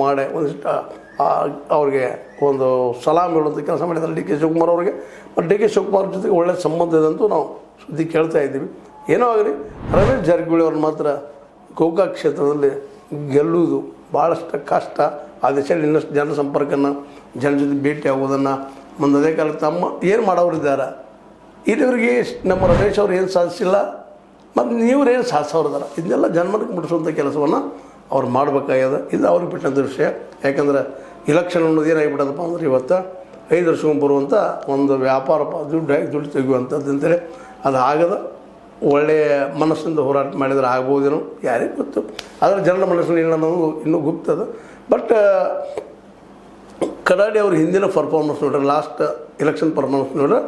ಮಾಡಿ ಒಂದಿಷ್ಟು ಅವ್ರಿಗೆ ಒಂದು ಸಲಾಮ್ ಹೇಳುವಂಥ ಕೆಲಸ ಮಾಡಿದ್ದಾರೆ ಡಿ ಕೆ ಶಿವಕುಮಾರ್ ಅವರಿಗೆ. ಮತ್ತು ಡಿ ಕೆ ಶಿವಕುಮಾರ್ ಜೊತೆಗೆ ಒಳ್ಳೆಯ ಸಂಬಂಧ ಇದೆ ಅಂತೂ ನಾವು ಸುದ್ದಿ ಕೇಳ್ತಾ ಇದ್ದೀವಿ. ಏನೋ ಆಗಲಿ, ರಮೇಶ್ ಜಾರಕಿಹೊಳಿ ಅವ್ರು ಮಾತ್ರ ಗೋಕಾಕ್ ಕ್ಷೇತ್ರದಲ್ಲಿ ಗೆಲ್ಲುವುದು ಭಾಳಷ್ಟು ಕಷ್ಟ. ಆ ದಿಶೆಯಲ್ಲಿ ಇನ್ನಷ್ಟು ಜನ ಸಂಪರ್ಕನ ಜನ ಜೊತೆ ಭೇಟಿ ಆಗೋದನ್ನು ಮುಂದೆ ಅದೇ ಕಾಲಕ್ಕೆ ತಮ್ಮ ಏನು ಮಾಡೋರಿದ್ದಾರೆ. ಇಲ್ಲಿವರೆಗೆ ನಮ್ಮ ರಮೇಶ್ ಅವ್ರು ಏನು ಸಾಧಿಸಿಲ್ಲ, ಮತ್ತು ನೀವ್ರೇನು ಸಾಧಿಸೋರಿದ್ದಾರೆ, ಇದನ್ನೆಲ್ಲ ಜನಮನಕ್ಕೆ ಮುಟ್ಟಿಸುವಂಥ ಕೆಲಸವನ್ನು ಅವ್ರು ಮಾಡಬೇಕಾಗ್ಯದ. ಇದು ಅವ್ರಿಗೆ ಬಿಟ್ಟಂಥ ವಿಷಯ. ಯಾಕಂದ್ರೆ ಇಲೆಕ್ಷನ್ ಅನ್ನೋದು ಏನಾಗಿಬಿಟ್ಟದಪ್ಪ ಅಂದ್ರೆ ಇವತ್ತು 5 ವರ್ಷಕ್ಕೆ ಬರುವಂಥ ಒಂದು ವ್ಯಾಪಾರ ದುಡ್ಡು ತೆಗೆಯುವಂಥದ್ದು ಅಂತೇಳಿ ಅದು ಆಗದ. ಒಳ್ಳೆಯ ಮನಸ್ಸಿಂದ ಹೋರಾಟ ಮಾಡಿದರೆ ಆಗ್ಬೋದೇನೋ ಯಾರಿಗೆ ಗೊತ್ತು. ಆದರೆ ಜನರ ಮನಸ್ಸಿನಲ್ಲಿ ಅನ್ನೋದು ಇನ್ನೂ ಗುಪ್ತದ. ಬಟ್ ಕಡಾಡಿ ಅವ್ರ ಹಿಂದಿನ ಪರ್ಫಾರ್ಮೆನ್ಸ್ ನೋಡ್ರೆ, ಲಾಸ್ಟ್ ಎಲೆಕ್ಷನ್ ಪರ್ಫಾರ್ಮೆನ್ಸ್ ನೋಡ್ರೆ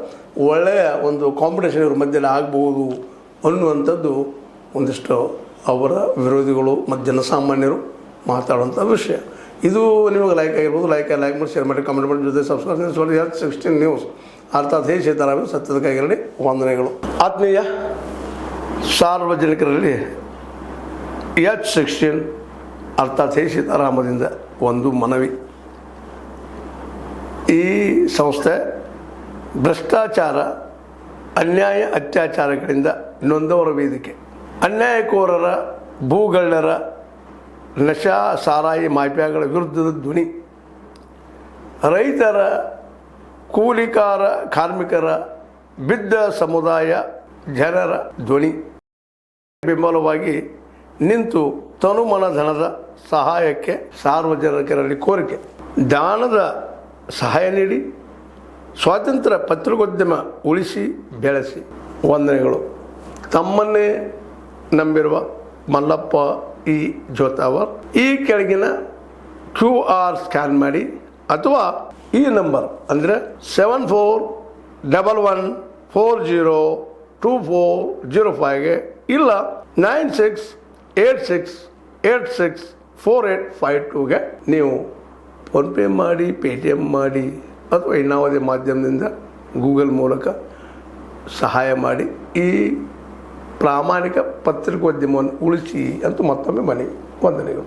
ಒಳ್ಳೆಯ ಒಂದು ಕಾಂಪಿಟೇಷನ್ ಇವ್ರ ಮಧ್ಯೆ ಆಗ್ಬೋದು ಅನ್ನುವಂಥದ್ದು ಒಂದಿಷ್ಟು ಅವರ ವಿರೋಧಿಗಳು ಮತ್ತು ಜನಸಾಮಾನ್ಯರು ಮಾತಾಡುವಂಥ ವಿಷಯ. ಇದು ನಿಮಗೆ ಲೈಕ್ ಆಗಿರ್ಬೋದು. ಲೈಕ್ ಮಾಡಿ, ಶೇರ್ ಮಾಡಿ, ಕಮೆಂಟ್ ಮಾಡಿ, ಜೊತೆ ಸಬ್ಸ್ಕ್ರೈಬ್ H 16 ನ್ಯೂಸ್ ಅರ್ಥಾತ್ ಹೇ ಸೀತಾರಾಮನ್ ಸತ್ಯದ ಕೈಗಳಲ್ಲಿ ವಂದನೆಗಳು. ಆತ್ಮೀಯ ಸಾರ್ವಜನಿಕರಲ್ಲಿ H 16 ಅರ್ಥಾತ್ ಹೇ ಸೀತಾರಾಮದಿಂದ ಒಂದು ಮನವಿ. ಈ ಸಂಸ್ಥೆ ಭ್ರಷ್ಟಾಚಾರ, ಅನ್ಯಾಯ, ಅತ್ಯಾಚಾರಗಳಿಂದ ನೊಂದವರ ವೇದಿಕೆ. ಅನ್ಯಾಯಕೋರರ, ಭೂಗಳ್ಳರ, ನಶಾ ಸಾರಾಯಿ ಮಾಫಿಯಾಗಳ ವಿರುದ್ಧದ ಧ್ವನಿ. ರೈತರ, ಕೂಲಿಕಾರ, ಕಾರ್ಮಿಕರ, ಬಿದ್ದ ಸಮುದಾಯ ಜನರ ಧ್ವನಿ. ಬೆಂಬಲವಾಗಿ ನಿಂತು ತನುಮನ ಧನದ ಸಹಾಯಕ್ಕೆ ಸಾರ್ವಜನಿಕರಲ್ಲಿ ಕೋರಿಕೆ. ದಾನದ ಸಹಾಯ ನೀಡಿ ಸ್ವಾತಂತ್ರ್ಯ ಪತ್ರಿಕೋದ್ಯಮ ಉಳಿಸಿ ಬೆಳೆಸಿ. ವಂದನೆಗಳು. ತಮ್ಮನ್ನೇ ನಂಬಿರುವ ಮಲ್ಲಪ್ಪ ಇ ಜೋತಾವರ್. ಈ ಕೆಳಗಿನ QR ಸ್ಕ್ಯಾನ್ ಮಾಡಿ ಅಥವಾ ಈ ನಂಬರ್ ಅಂದರೆ 7411402405ಗೆ ಇಲ್ಲ 9686864852ಗೆ ನೀವು ಫೋನ್ಪೇ ಮಾಡಿ, ಪೇಟಿಎಮ್ ಮಾಡಿ ಅಥವಾ ಇನ್ನಾವುದೇ ಮಾಧ್ಯಮದಿಂದ ಗೂಗಲ್ ಮೂಲಕ ಸಹಾಯ ಮಾಡಿ ಈ ಪ್ರಾಮಾಣಿಕ ಪತ್ರಿಕೋದ್ಯಮವನ್ನು ಉಳಿಸಿ ಅಂತ ಮತ್ತೊಮ್ಮೆ ಮನವಿ. ವಂದನೆಗಳು.